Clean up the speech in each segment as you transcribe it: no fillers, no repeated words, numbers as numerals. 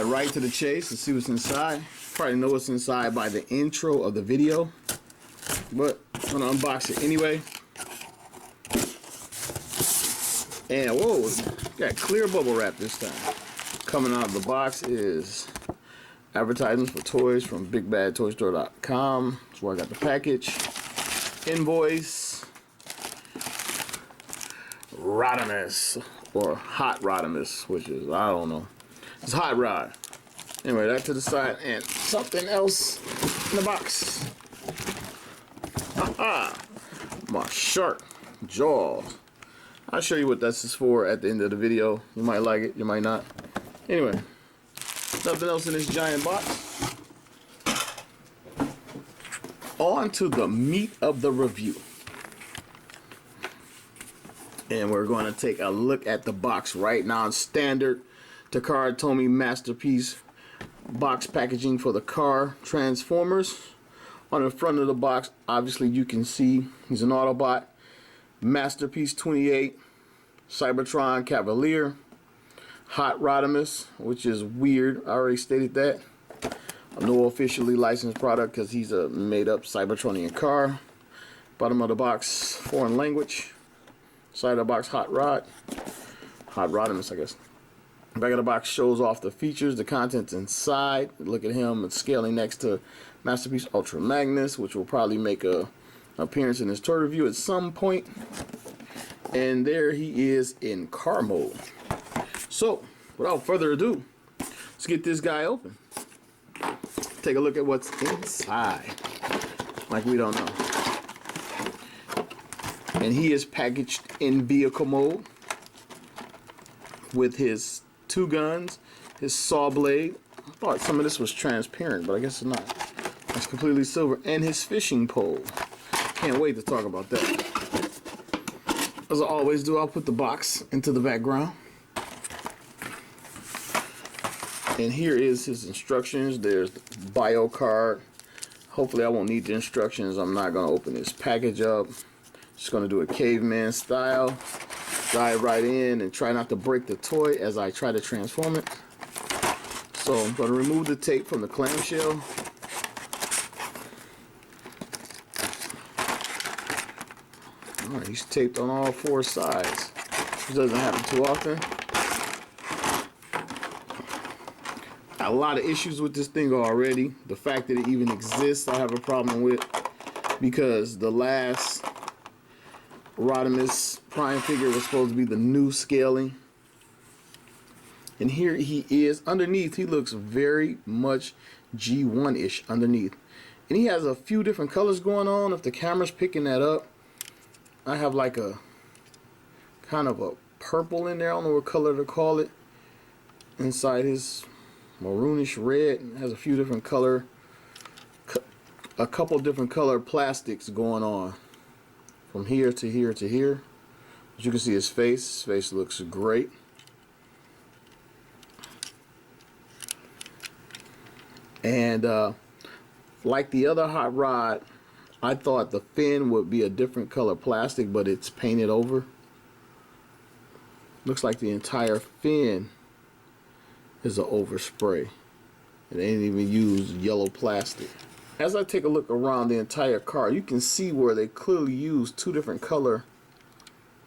cut right to the chase and see what's inside. Probably know what's inside by the intro of the video, but I'm gonna unbox it anyway. And whoa, got clear bubble wrap this time. Coming out of the box is advertisements for toys from BigBadToyStore.com. That's where I got the package. Invoice. Rodimus, or Hot Rodimus, which is, I don't know. It's Hot Rod. Anyway, that to the side, and something else in the box. My shark jaws. I'll show you what this is for at the end of the video. You might like it, you might not. Anyway, nothing else in this giant box. On to the meat of the review. And we're going to take a look at the box right now. Standard TAKARA TOMY masterpiece box packaging for the car Transformers. On the front of the box, obviously you can see he's an Autobot. Masterpiece 28, Cybertron Cavalier, Hot Rodimus, which is weird. I already stated that. No officially licensed product because he's a made-up Cybertronian car. Bottom of the box, foreign language. Side of the box, Hot Rodimus, I guess. Back of the box shows off the features, the contents inside. Look at him scaling next to Masterpiece Ultra Magnus, which will probably make a appearance in this toy review at some point. And there he is in car mode. So, without further ado, let's get this guy open. Take a look at what's inside. Like we don't know. And he is packaged in vehicle mode with his two guns, his saw blade. I thought some of this was transparent, but I guess it's not. It's completely silver. And his fishing pole. Can't wait to talk about that. As I always do, I'll put the box into the background. And here is his instructions. There's the bio card. Hopefully I won't need the instructions. I'm not going to open this package up. Just going to do a caveman style. Dive right in and try not to break the toy as I try to transform it. So I'm going to remove the tape from the clamshell. Alright, he's taped on all four sides. This doesn't happen too often. A lot of issues with this thing already. The fact that it even exists, I have a problem with, because the last Rodimus Prime figure was supposed to be the new scaling. And here he is. Underneath, he looks very much G1-ish underneath. And he has a few different colors going on. If the camera's picking that up, I have like a kind of a purple in there. I don't know what color to call it. Inside his maroonish red. It has a few different color, a couple different color plastics going on from here to here to here. As you can see, his face looks great. And like the other Hot Rod, I thought the fin would be a different color plastic, but it's painted over. Looks like the entire fin is an overspray. It ain't even used yellow plastic. As I take a look around the entire car, you can see where they clearly used two different color.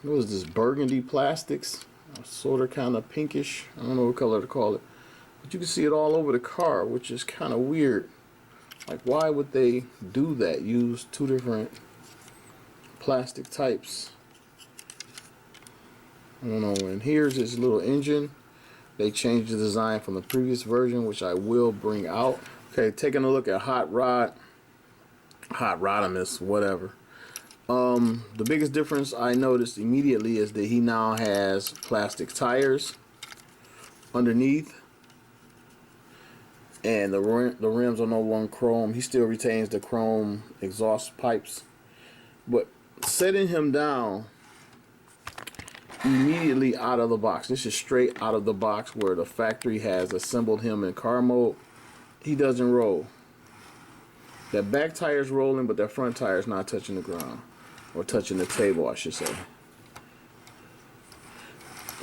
What was this, burgundy plastics? Sort of kind of pinkish. I don't know what color to call it. But you can see it all over the car, which is kind of weird. Like, why would they do that? Use two different plastic types. I don't know. And here's his little engine. They changed the design from the previous version, which I will bring out. Okay, taking a look at Hot Rodimus, whatever. The biggest difference I noticed immediately is that he now has plastic tires underneath. And the rims are no longer chrome. He still retains the chrome exhaust pipes. But setting him down immediately out of the box. This is straight out of the box where the factory has assembled him in car mode. He doesn't roll. That back tire is rolling, but that front tire is not touching the ground. Or touching the table, I should say.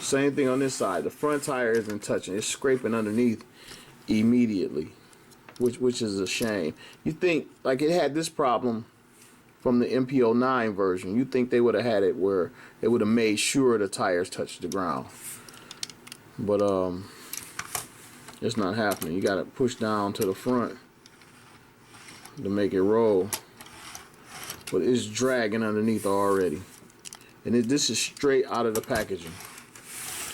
Same thing on this side. The front tire isn't touching. It's scraping underneath immediately, which is a shame. You think, like, it had this problem from the MP09 version. You think they would have had it where they would have made sure the tires touched the ground. But it's not happening. You got to push down to the front to make it roll. But it's dragging underneath already. And this is straight out of the packaging.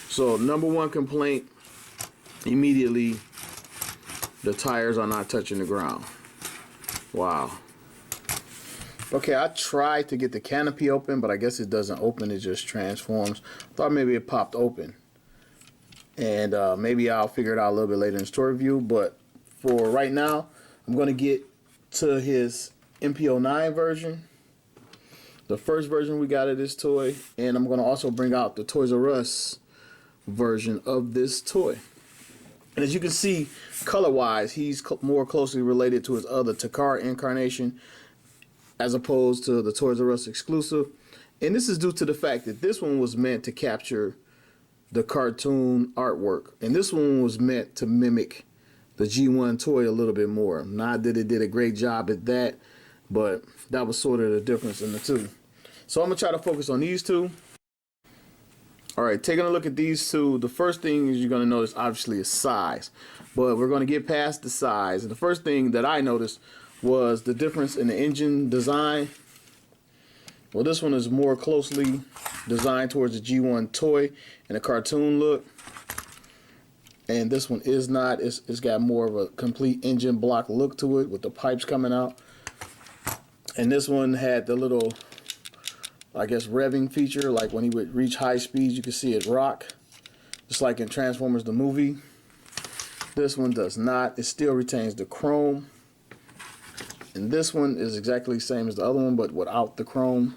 So number one complaint, immediately the tires are not touching the ground. Wow. Okay, I tried to get the canopy open, but I guess it doesn't open, it just transforms. Thought maybe it popped open. And maybe I'll figure it out a little bit later in the store review, but for right now, I'm going to get to his MP09 version, the first version we got of this toy, and I'm going to also bring out the Toys R Us version of this toy. And as you can see, color-wise, he's more closely related to his other TAKARA incarnation as opposed to the Toys R Us exclusive. And this is due to the fact that this one was meant to capture the cartoon artwork, and this one was meant to mimic the G1 toy a little bit more. Not that it did a great job at that, but that was sort of the difference in the two. So I'm gonna try to focus on these two. All right, taking a look at these two, the first thing is you're gonna notice obviously is size, but we're gonna get past the size. And the first thing that I noticed was the difference in the engine design. Well, this one is more closely designed towards the G1 toy and a cartoon look. And this one is not. It's got more of a complete engine block look to it with the pipes coming out. And this one had the little, I guess, revving feature, like when he would reach high speeds, you could see it rock, just like in Transformers the movie. This one does not. It still retains the chrome. And this one is exactly the same as the other one, but without the chrome.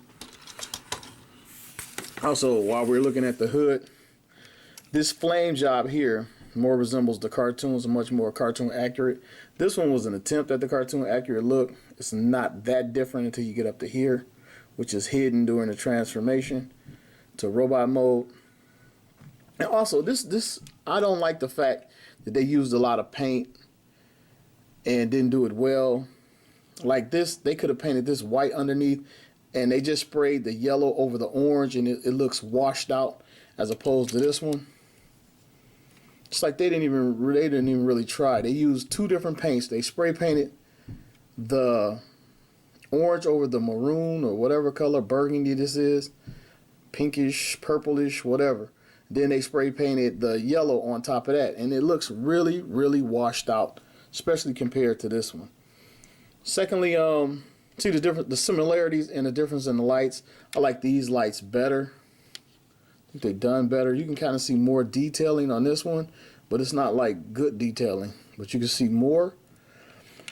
Also, while we're looking at the hood, this flame job here more resembles the cartoons, much more cartoon accurate. This one was an attempt at the cartoon accurate look. It's not that different until you get up to here, which is hidden during the transformation to robot mode. And also, this I don't like the fact that they used a lot of paint and didn't do it well. Like this, they could have painted this white underneath, and they just sprayed the yellow over the orange, and it looks washed out, as opposed to this one. It's like they didn't even really try. They used two different paints. They spray painted the orange over the maroon or whatever color, burgundy this is, pinkish, purplish, whatever. Then they spray painted the yellow on top of that, and it looks really, really washed out, especially compared to this one. Secondly, see the similarities and the difference in the lights. I like these lights better. I think they've done better. You can kind of see more detailing on this one, but it's not like good detailing, but you can see more.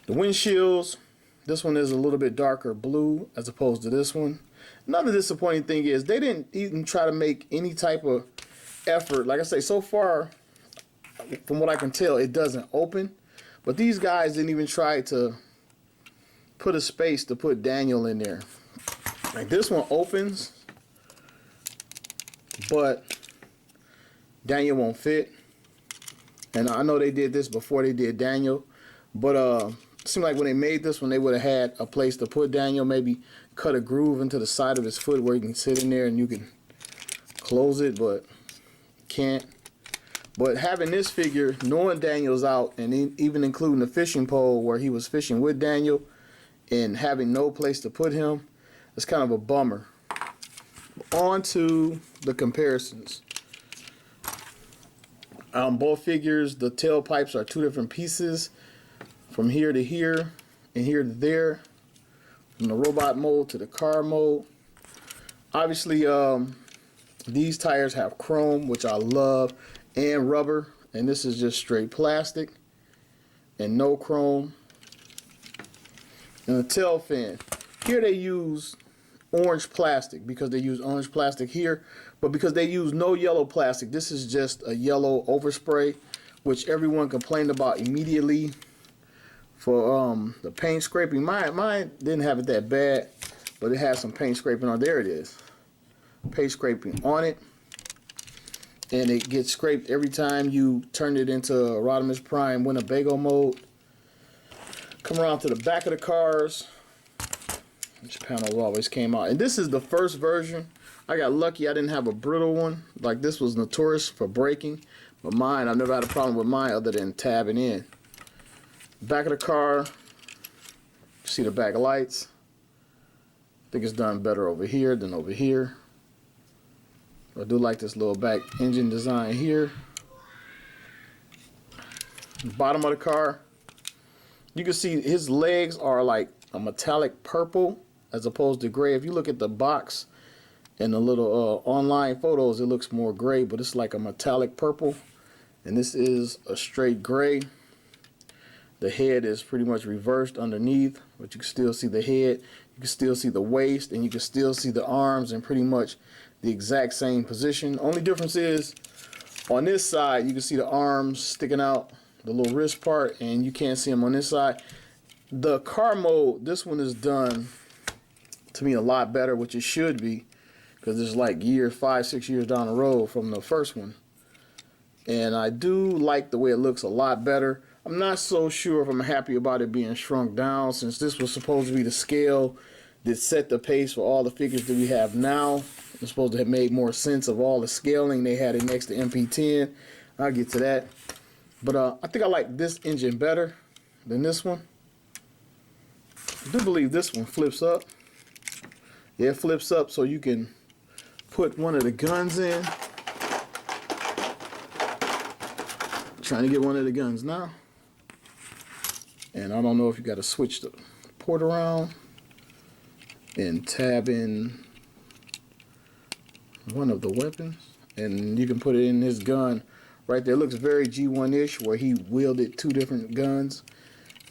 The windshields, this one is a little bit darker blue as opposed to this one. Another disappointing thing is they didn't even try to make any type of effort. Like I say, so far, from what I can tell, it doesn't open, but these guys didn't even try to put a space to put Daniel in there. Like this one opens, but Daniel won't fit. And I know they did this before they did Daniel, but it seemed like when they made this one, they would have had a place to put Daniel, maybe cut a groove into the side of his foot where he can sit in there and you can close it, but can't. But having this figure, knowing Daniel's out, and even including the fishing pole where he was fishing with Daniel, and having no place to put him, it's kind of a bummer. On to the comparisons. Both figures, the tailpipes are two different pieces, from here to here and here to there, from the robot mode to the car mode. Obviously, these tires have chrome, which I love, and rubber, and this is just straight plastic and no chrome. And the tail fin, here they use orange plastic because they use orange plastic here, but because they use no yellow plastic, this is just a yellow overspray, which everyone complained about immediately for the paint scraping. Mine didn't have it that bad, but it has some paint scraping on. There it is, paint scraping on it. and it gets scraped every time you turn it into Rodimus Prime Winnebago mode. Come around to the back of the cars. This panel always came out, and this is the first version. I got lucky I didn't have a brittle one. Like, this was notorious for breaking, but mine, I've never had a problem with mine other than tabbing in. Back of the car, see the back lights. I think it's done better over here than over here. I do like this little back engine design here. Bottom of the car, you can see his legs are like a metallic purple as opposed to gray. If you look at the box and the little online photos, it looks more gray, but it's like a metallic purple. And this is a straight gray. The head is pretty much reversed underneath, but you can still see the head. You can still see the waist, and you can still see the arms in pretty much the exact same position. Only difference is on this side, you can see the arms sticking out, the little wrist part, and you can't see them on this side. The car mode, this one is done to me a lot better, which it should be, because it's like 5, 6 years down the road from the first one. And I do like the way it looks a lot better. I'm not so sure if I'm happy about it being shrunk down, since this was supposed to be the scale that set the pace for all the figures that we have now. It's supposed to have made more sense of all the scaling they had it next to MP10. I'll get to that. But I think I like this engine better than this one. I do believe this one flips up. Yeah, it flips up so you can put one of the guns in. Trying to get one of the guns now. And I don't know if you got to switch the port around and tab in one of the weapons, and you can put it in this gun right there. It looks very G1-ish, where he wielded 2 different guns,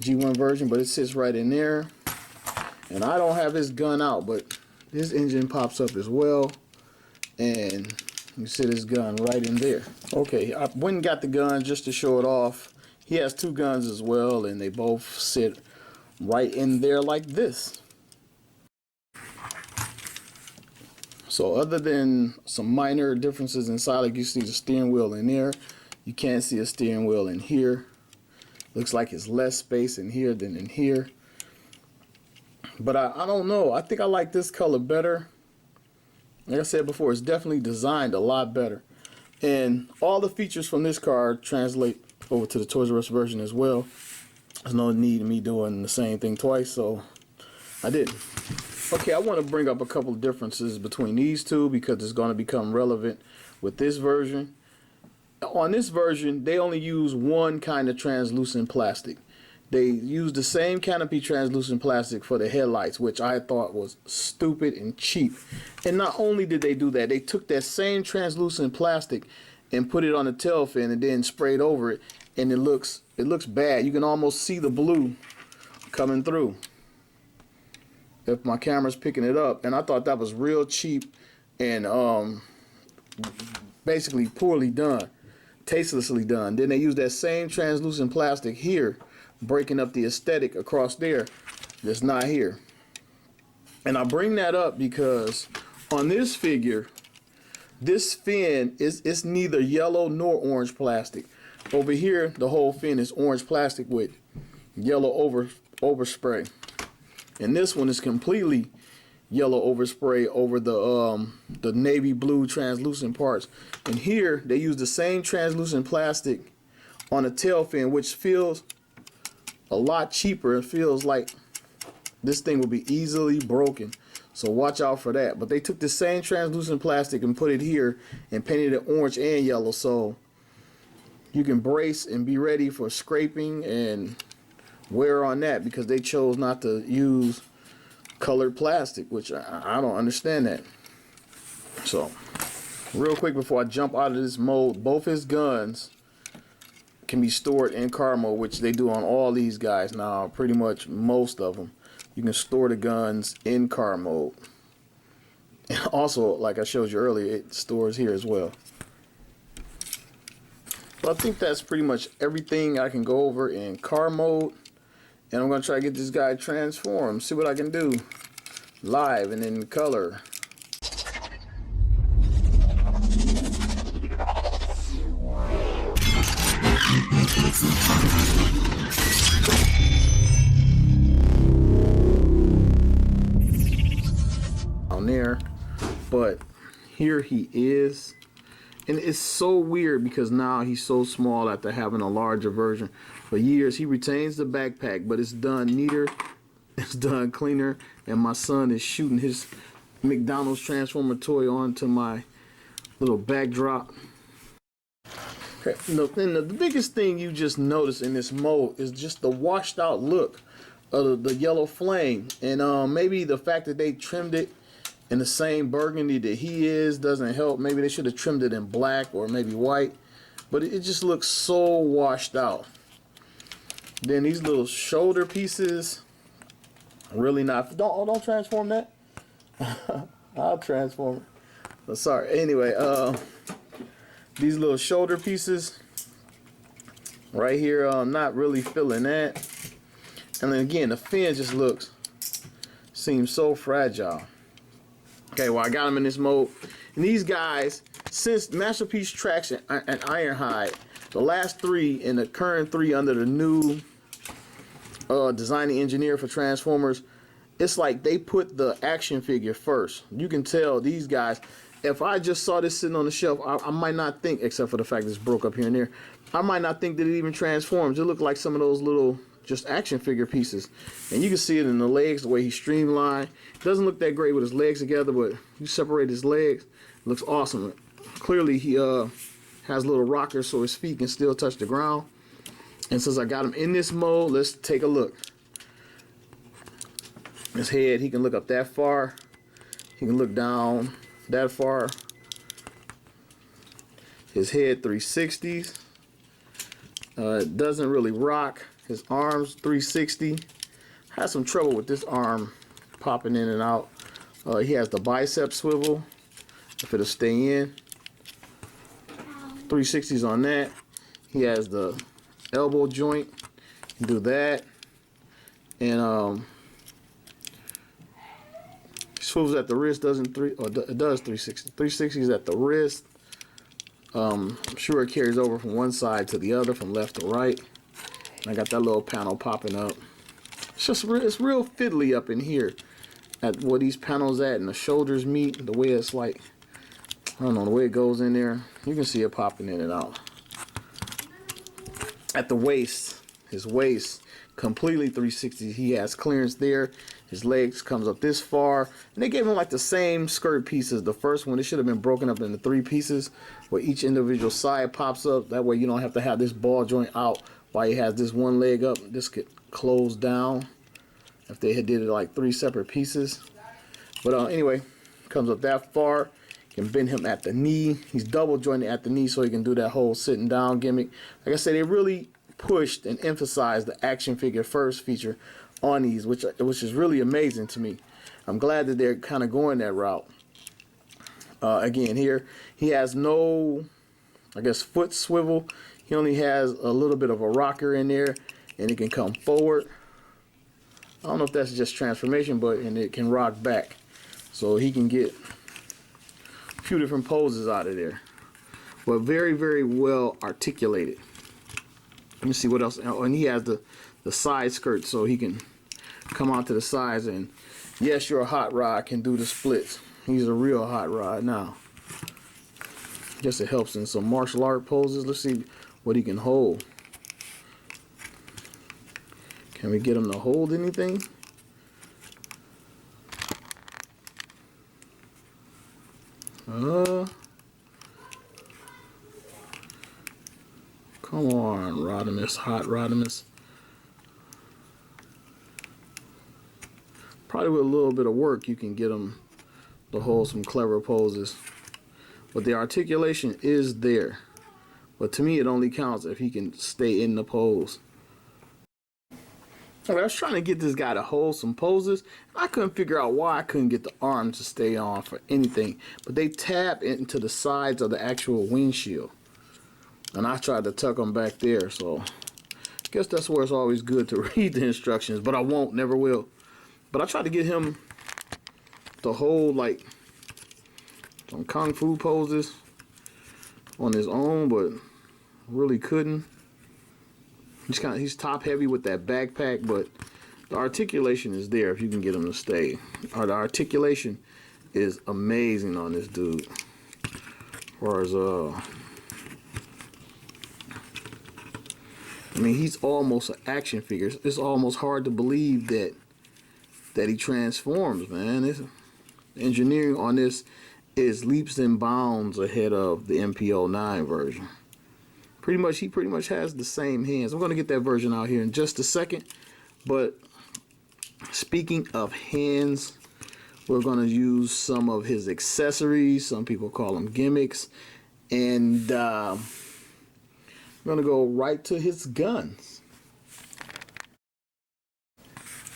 G1 version, but it sits right in there. And I don't have his gun out, but this engine pops up as well, and you sit his gun right in there. Okay, I went and got the gun just to show it off. He has 2 guns as well, and they both sit right in there like this. So other than some minor differences inside, like you see the steering wheel in there, you can't see a steering wheel in here. Looks like it's less space in here than in here. But I don't know. I think I like this color better. Like I said before, it's definitely designed a lot better. And all the features from this car translate over to the Toys R Us version as well. There's no need of me doing the same thing twice, so I didn't. Okay, I want to bring up a couple of differences between these two because it's going to become relevant with this version. On this version, they only use one kind of translucent plastic. They use the same canopy translucent plastic for the headlights, which I thought was stupid and cheap. And not only did they do that, they took that same translucent plastic and put it on the tail fin and then sprayed over it, and it looks bad. You can almost see the blue coming through if my camera's picking it up. And I thought that was real cheap and basically poorly done, tastelessly done. Then they use that same translucent plastic here, breaking up the aesthetic across there that's not here. And I bring that up because on this figure, this fin is neither yellow nor orange plastic. Over here, the whole fin is orange plastic with yellow overspray. And this one is completely yellow overspray over the navy blue translucent parts. And here, they use the same translucent plastic on the tail fin, which feels a lot cheaper. It feels like this thing will be easily broken. So watch out for that. But they took the same translucent plastic and put it here and painted it orange and yellow, so you can brace and be ready for scraping and wear on that, because they chose not to use colored plastic, which I don't understand that. So real quick before I jump out of this mode, both his guns can be stored in car mode, which they do on all these guys now, pretty much most of them. You can store the guns in car mode. And also, like I showed you earlier, it stores here as well. So I think that's pretty much everything I can go over in car mode. And I'm going to try to get this guy transformed, see what I can do live and in color. here he is. And it's so weird because now he's so small after having a larger version. For years, he retains the backpack, but it's done neater, it's done cleaner, and my son is shooting his McDonald's Transformer toy onto my little backdrop. Okay, and the biggest thing you just notice in this mold is just the washed out look of the yellow flame. And maybe the fact that they trimmed it in the same burgundy that he is doesn't help. Maybe they should have trimmed it in black or maybe white, but it just looks so washed out. Then these little shoulder pieces, really not. Don't transform that. I'll transform it. Oh, sorry. Anyway, these little shoulder pieces right here, I'm not really feeling that. And then again, the fin just seems so fragile. Okay, well, I got them in this mode. And these guys, since Masterpiece Tracks and Ironhide, the last three and the current three under the new designing engineer for Transformers, it's like they put the action figure first. You can tell these guys, if I just saw this sitting on the shelf, I might not think, except for the fact that it's broke up here and there, I might not think that it even transforms. It looked like some of those little just action figure pieces. And you can see it in the legs, the way he's streamlined. It doesn't look that great with his legs together, but you separate his legs, it looks awesome. Clearly he has little rockers so his feet can still touch the ground. And since I got him in this mode, let's take a look. His head, he can look up that far. He can look down that far. His head 360s. It doesn't really rock. His arms 360. Has some trouble with this arm popping in and out. He has the bicep swivel if it'll stay in. 360s on that. He has the elbow joint. Do that. And swivels at the wrist, it does 360. 360s at the wrist. I'm sure it carries over from one side to the other, from left to right. I got that little panel popping up. It's real fiddly up in here at where these panels at and the shoulders meet, the way it's like, I don't know, the way it goes in there. You can see it popping in and out. At the waist, his waist, completely 360. He has clearance there. His legs comes up this far. And they gave him like the same skirt pieces. The first one, it should have been broken up into 3 pieces where each individual side pops up. That way you don't have to have this ball joint out while he has this one leg up. This could close down if they had did it like 3 separate pieces. But anyway, comes up that far. You can bend him at the knee. He's double jointed at the knee so he can do that whole sitting down gimmick. Like I said, they really pushed and emphasized the action figure first feature on these, which is really amazing to me. I'm glad that they're kind of going that route. Again, here he has no, I guess, foot swivel. He only has a little bit of a rocker in there, and it can come forward. I don't know if that's just transformation, and it can rock back, so he can get a few different poses out of there. But very, very well articulated. Let me see what else. Oh, and he has the side skirt, so he can come out to the sides. And yes, your hot rod can do the splits. He's a real hot rod now. Guess it helps in some martial art poses. Let's see what he can hold. Can we get him to hold anything? Come on, Rodimus, Hot Rodimus. Probably with a little bit of work, you can get him to hold some clever poses. But the articulation is there. But to me, it only counts if he can stay in the pose. I was trying to get this guy to hold some poses. I couldn't figure out why I couldn't get the arms to stay on for anything. But they tap into the sides of the actual windshield. And I tried to tuck them back there. So I guess that's where it's always good to read the instructions. But I won't, never will. But I tried to get him to hold like some kung fu poses on his own, but really couldn't. He's top heavy with that backpack, but the articulation is there if you can get him to stay. The articulation is amazing on this dude. far as I mean, he's almost an action figure. It's almost hard to believe that he transforms, man. The engineering on this is leaps and bounds ahead of the MP09 version. He pretty much has the same hands. I'm going to get that version out here in just a second. But speaking of hands, we're going to use some of his accessories. Some people call them gimmicks. And I'm going to go right to his guns.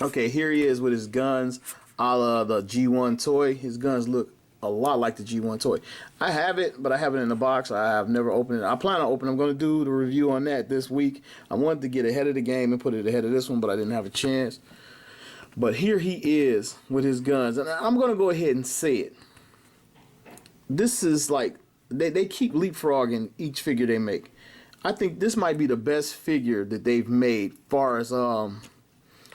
Okay, here he is with his guns, a la the G1 toy. His guns look a lot like the G1 toy. I have it, but I have it in the box. I have never opened it. I plan on opening. I'm going to do the review on that this week. I wanted to get ahead of the game and put it ahead of this one, but I didn't have a chance. But here he is with his guns, and I'm going to go ahead and say it. This is like, they keep leapfrogging each figure they make. I think this might be the best figure that they've made far as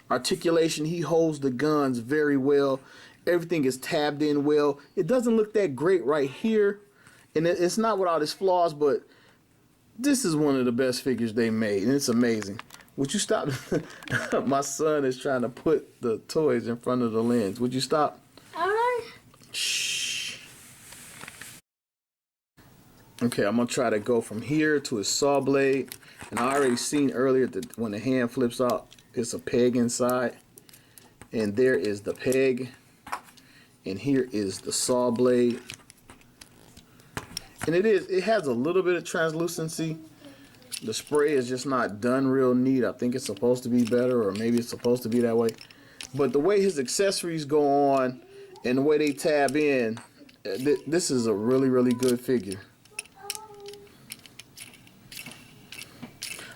articulation. He holds the guns very well. Everything is tabbed in well. It doesn't look that great right here, and it's not without its flaws, but this is one of the best figures they made, and it's amazing. Would you stop? My son is trying to put the toys in front of the lens. Would you stop? All right. Shh. Okay, I'm gonna try to go from here to his saw blade, and I already seen earlier that when the hand flips out, it's a peg inside, and there is the peg. And here is the saw blade, and it has a little bit of translucency. The spray is just not done real neat. I think it's supposed to be better, or maybe it's supposed to be that way. But the way his accessories go on and the way they tab in, this is a really, really good figure.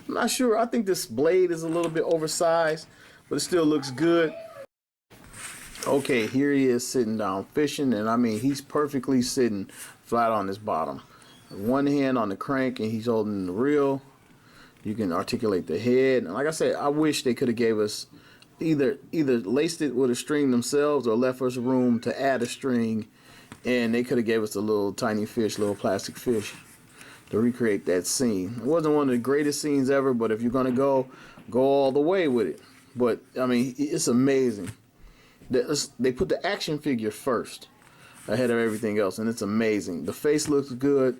I'm not sure. I think this blade is a little bit oversized, but it still looks good. Okay, here he is sitting down fishing, and I mean, he's perfectly sitting flat on his bottom. One hand on the crank, and he's holding the reel. You can articulate the head, and like I said, I wish they could have gave us either laced it with a string themselves or left us room to add a string, and they could have gave us a little tiny fish, little plastic fish, to recreate that scene. It wasn't one of the greatest scenes ever, but if you're gonna go all the way with it. But I mean, it's amazing. They put the action figure first ahead of everything else, and it's amazing. The face looks good.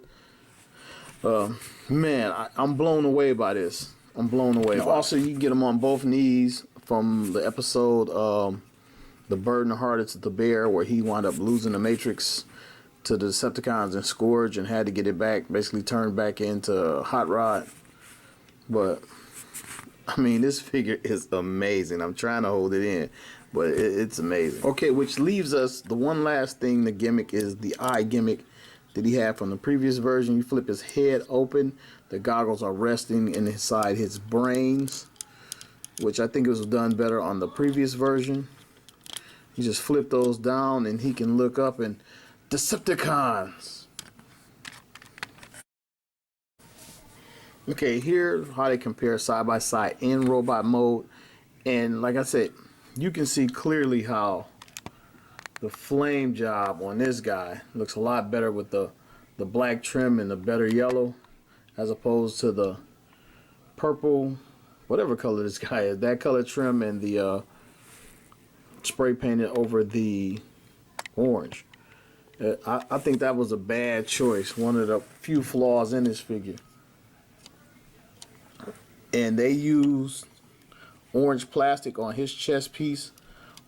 Man, I'm blown away by this. I'm blown away. Also, you can get them on both knees from the episode The Bird and the Heart It's the Bear, where he wound up losing the Matrix to the Decepticons and Scourge and had to get it back, basically turned back into Hot Rod. But I mean, this figure is amazing. I'm trying to hold it in, but it's amazing. Okay, which leaves us the one last thing. The gimmick is the eye gimmick that he had from the previous version. You flip his head open, the goggles are resting inside his brains, which I think was done better on the previous version. You just flip those down and he can look up and Decepticons. Okay, here's how they compare side by side in robot mode, and like I said, you can see clearly how the flame job on this guy looks a lot better with the black trim and the better yellow, as opposed to the purple, whatever color this guy is, that color trim and the spray painted over the orange. I think that was a bad choice, one of the few flaws in this figure. And they used orange plastic on his chest piece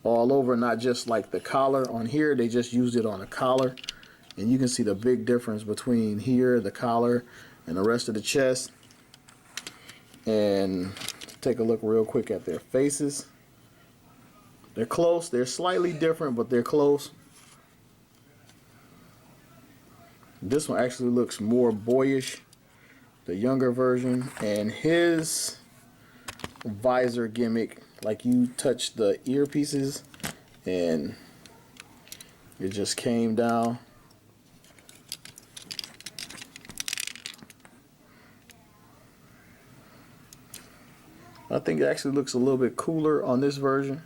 all over, not just like the collar on here. They just used it on the collar, and you can see the big difference between here, the collar, and the rest of the chest. And take a look real quick at their faces. They're close. They're slightly different, but they're close. This one actually looks more boyish, the younger version, and his visor gimmick, like you touch the earpieces and it just came down. I think it actually looks a little bit cooler on this version.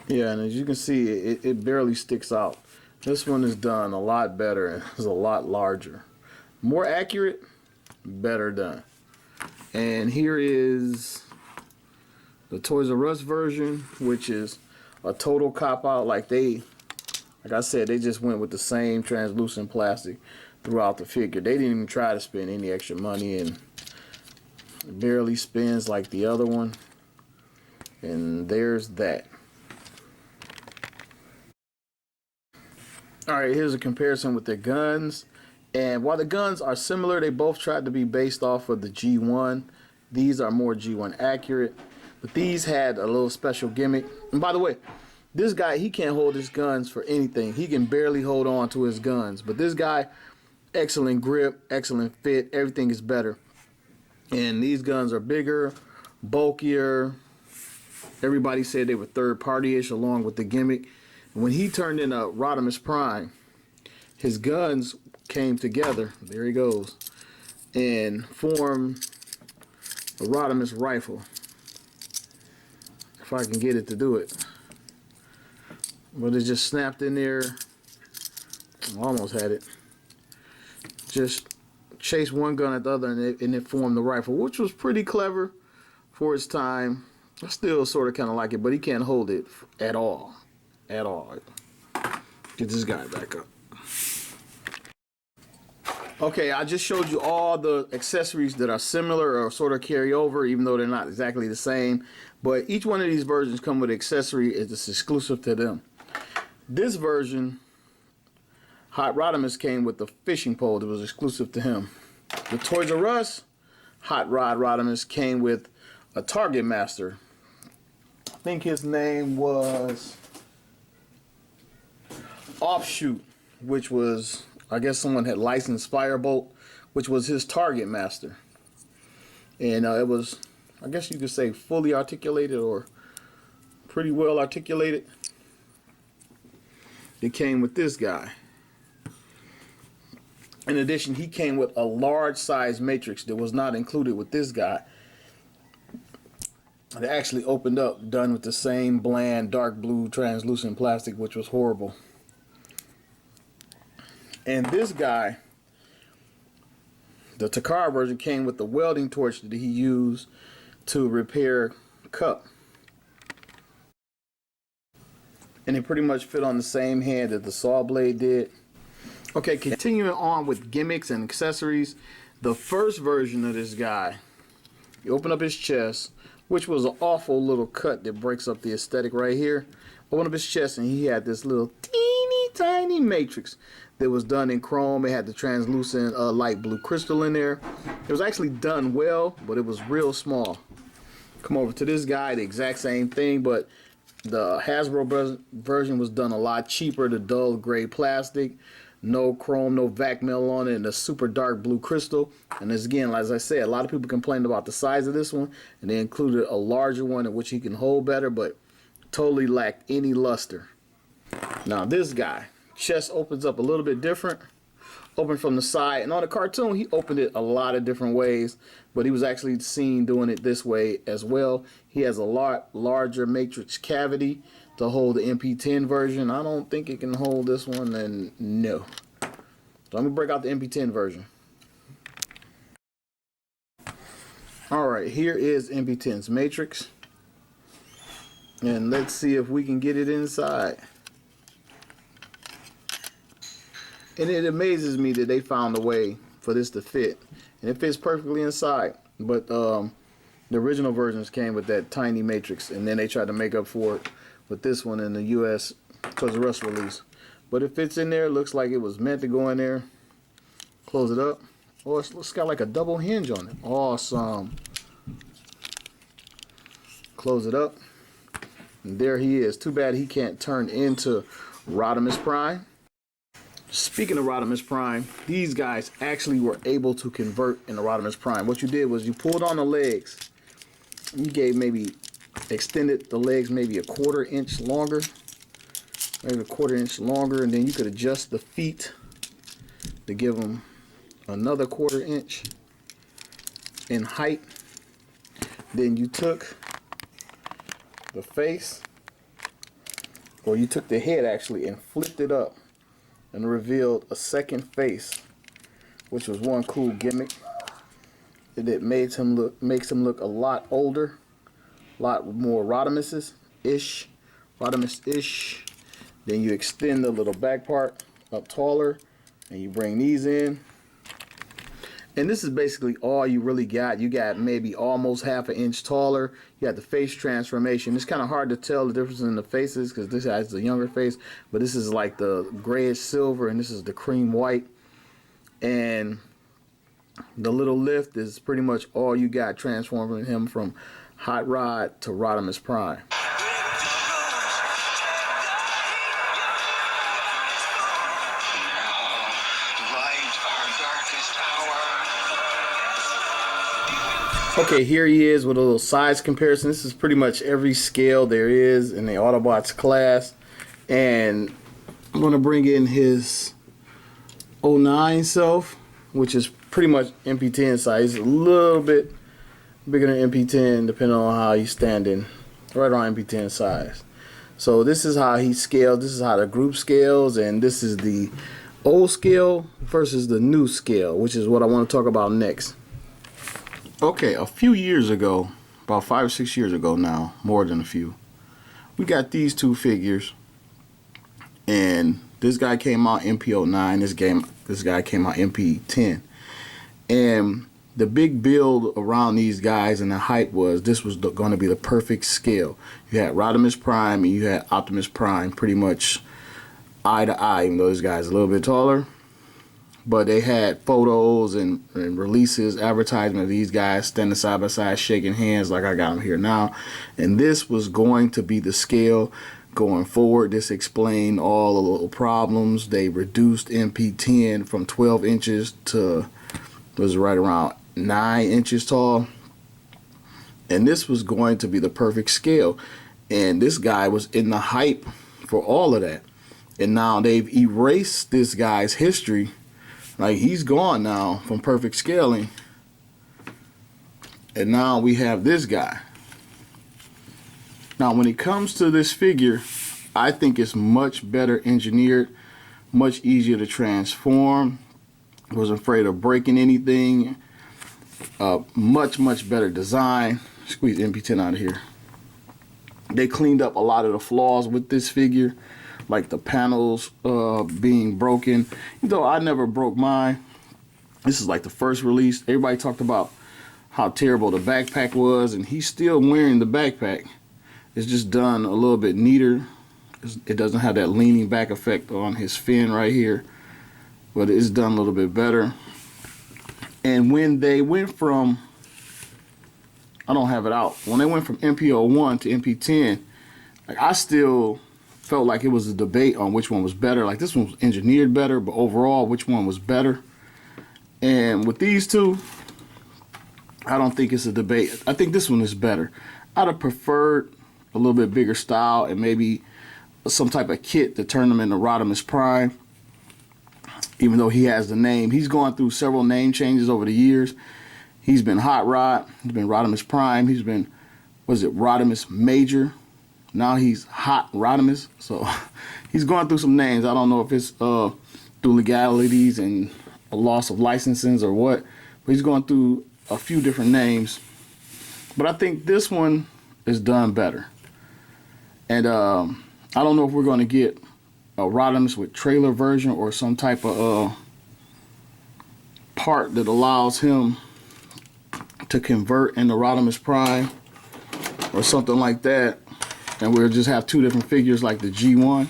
Yeah, and as you can see, it barely sticks out. This one is done a lot better and is a lot larger. More accurate, better done. And here is the Toys R Us version, which is a total cop-out. Like I said, they just went with the same translucent plastic throughout the figure. They didn't even try to spend any extra money, and it barely spins like the other one. And there's that. Alright, here's a comparison with their guns. And while the guns are similar, they both tried to be based off of the G1. These are more G1 accurate. But these had a little special gimmick. And by the way, this guy, he can't hold his guns for anything. He can barely hold on to his guns. But this guy, excellent grip, excellent fit. Everything is better. And these guns are bigger, bulkier. Everybody said they were third-party-ish along with the gimmick. When he turned into Rodimus Prime, his guns came together, there he goes, and formed a Rodimus rifle. If I can get it to do it. But it just snapped in there. Almost had it. Just chased one gun at the other, and it formed the rifle, which was pretty clever for its time. I still sort of kind of like it, but he can't hold it at all. At all. Get this guy back up. Okay, I just showed you all the accessories that are similar or sort of carry over, even though they're not exactly the same. But each one of these versions come with an accessory that's exclusive to them. This version, Hot Rodimus, came with the fishing pole that was exclusive to him. The Toys R Us Hot Rodimus came with a target master. I think his name was Offshoot, which was, I guess someone had licensed Firebolt, which was his target master. And it was, I guess you could say, fully articulated or pretty well articulated. It came with this guy. In addition, he came with a large size matrix that was not included with this guy. It actually opened up, done with the same bland dark blue translucent plastic, which was horrible. And this guy, the TAKARA version, came with the welding torch that he used to repair Cup. And it pretty much fit on the same hand that the saw blade did. Okay, continuing on with gimmicks and accessories. The first version of this guy, you open up his chest, which was an awful little cut that breaks up the aesthetic right here. Open up his chest and he had this little teeny tiny matrix that was done in chrome. It had the translucent light blue crystal in there. It was actually done well, but it was real small. Come over to this guy, the exact same thing, but the Hasbro version was done a lot cheaper. The dull gray plastic, no chrome, no vac mill on it, and a super dark blue crystal. And this, again, as I said, a lot of people complained about the size of this one, and they included a larger one in which he can hold better, but totally lacked any luster. Now this guy, chest opens up a little bit different, open from the side, and on the cartoon he opened it a lot of different ways, but he was actually seen doing it this way as well. He has a lot larger matrix cavity to hold the MP10 version. I don't think it can hold this one, and no. So I'm gonna break out the MP10 version. Alright, here is MP10's matrix, and let's see if we can get it inside. And it amazes me that they found a way for this to fit. And it fits perfectly inside. But the original versions came with that tiny matrix, and then they tried to make up for it with this one in the US Toys R Us release. But it fits in there. Looks like it was meant to go in there. Close it up. Oh, it's got like a double hinge on it. Awesome. Close it up. And there he is. Too bad he can't turn into Rodimus Prime. Speaking of Rodimus Prime, these guys actually were able to convert into Rodimus Prime. What you did was you pulled on the legs. You gave extended the legs maybe a 1/4 inch longer. Maybe a 1/4 inch longer, and then you could adjust the feet to give them another 1/4 inch in height. Then you took the face or you took the head actually and flipped it up and revealed a second face, which was one cool gimmick. It makes him look a lot older, a lot more Rodimus-ish. Then you extend the little back part up taller, and you bring these in. And this is basically all you really got. You got maybe almost half an inch taller. You got the face transformation. It's kind of hard to tell the difference in the faces because this has the younger face, but this is like the grayish silver, and this is the cream white. And the little lift is pretty much all you got, transforming him from Hot Rod to Rodimus Prime. Okay, here he is with a little size comparison. This is pretty much every scale there is in the Autobots class. And I'm going to bring in his 09 self, which is pretty much MP10 size. A little bit bigger than MP10 depending on how he's standing. Right on MP10 size. So this is how he scaled. This is how the group scales. And this is the old scale versus the new scale, which is what I want to talk about next. Okay, a few years ago, about 5 or 6 years ago now, more than a few, we got these two figures, and this guy came out MP09, this guy came out MP10, and the big build around these guys and the hype was this was going to be the perfect scale. You had Rodimus Prime and you had Optimus Prime pretty much eye to eye, even though this guy's a little bit taller. But they had photos and releases, advertisement of these guys standing side by side, shaking hands like I got them here now. And this was going to be the scale going forward. This explained all the little problems. They reduced MP10 from 12 inches to, was right around 9 inches tall. And this was going to be the perfect scale. And this guy was in the hype for all of that. And now they've erased this guy's history. Like, he's gone now from perfect scaling, and now we have this guy. Now when it comes to this figure, I think it's much better engineered, much easier to transform. Wasn't afraid of breaking anything. Much better design. Squeeze MP10 out of here. They cleaned up a lot of the flaws with this figure, like the panels being broken. Though I never broke mine. This is like the first release. Everybody talked about how terrible the backpack was, and he's still wearing the backpack. It's just done a little bit neater. It doesn't have that leaning back effect on his fin right here, but it's done a little bit better. And when they went from, I don't have it out, when they went from MP01 to MP10, like, I still felt like it was a debate on which one was better. Like, this one was engineered better, but overall, which one was better? And with these two, I don't think it's a debate. I think this one is better. I'd have preferred a little bit bigger style and maybe some type of kit to turn them into Rodimus Prime, even though he has the name. He's gone through several name changes over the years. He's been Hot Rod, he's been Rodimus Prime, he's been, was it Rodimus Major? Now he's Hot Rodimus. So he's going through some names. I don't know if it's through legalities and a loss of licensings or what, but he's going through a few different names. But I think this one is done better. And I don't know if we're going to get a Rodimus with trailer version or some type of part that allows him to convert into Rodimus Prime or something like that. And we'll just have two different figures like the G1.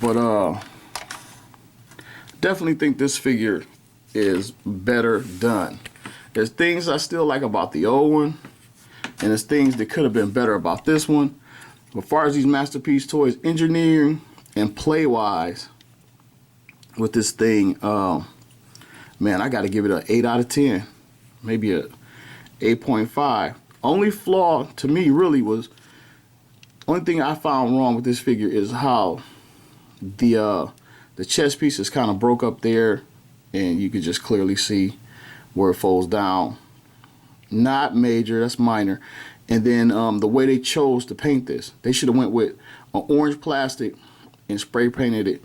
But definitely think this figure is better done. There's things I still like about the old one, and there's things that could have been better about this one. But as far as these Masterpiece Toys, engineering and play wise with this thing, man, I got to give it an 8 out of 10, maybe a 8.5. Only flaw to me really was, only thing I found wrong with this figure is how the chest piece is kind of broke up there, and you could just clearly see where it folds down. Not major, that's minor. And then the way they chose to paint this, they should have went with an orange plastic and spray painted it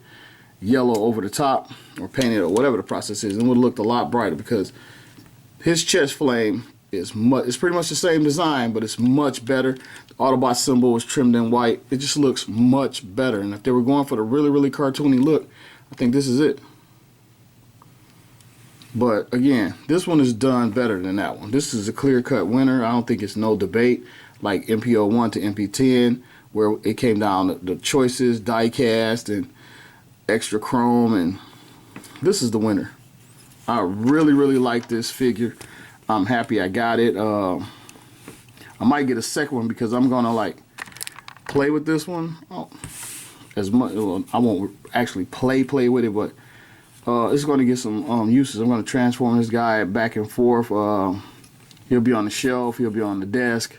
yellow over the top, or painted, or whatever the process is, and it would have looked a lot brighter, because his chest flame is it's pretty much the same design, but it's much better. The Autobot symbol is trimmed in white. It just looks much better. And if they were going for the really, really cartoony look, I think this is it. But again, this one is done better than that one. This is a clear-cut winner. I don't think it's no debate, like MP01 to MP10, where it came down the choices, die cast, and extra chrome, and this is the winner. I really, really like this figure. I'm happy I got it. I might get a second one, because I'm gonna like play with this one. As much, I won't actually play with it, but it's going to get some uses. I'm going to transform this guy back and forth. He'll be on the shelf. He'll be on the desk.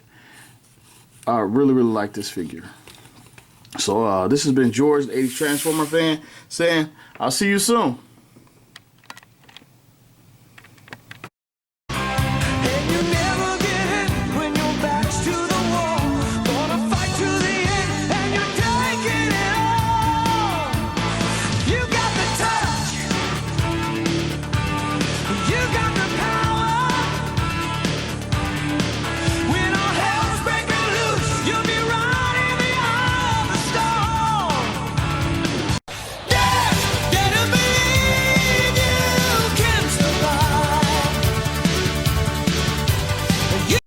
I really, really like this figure. So this has been George, the 80s Transformer fan, saying I'll see you soon.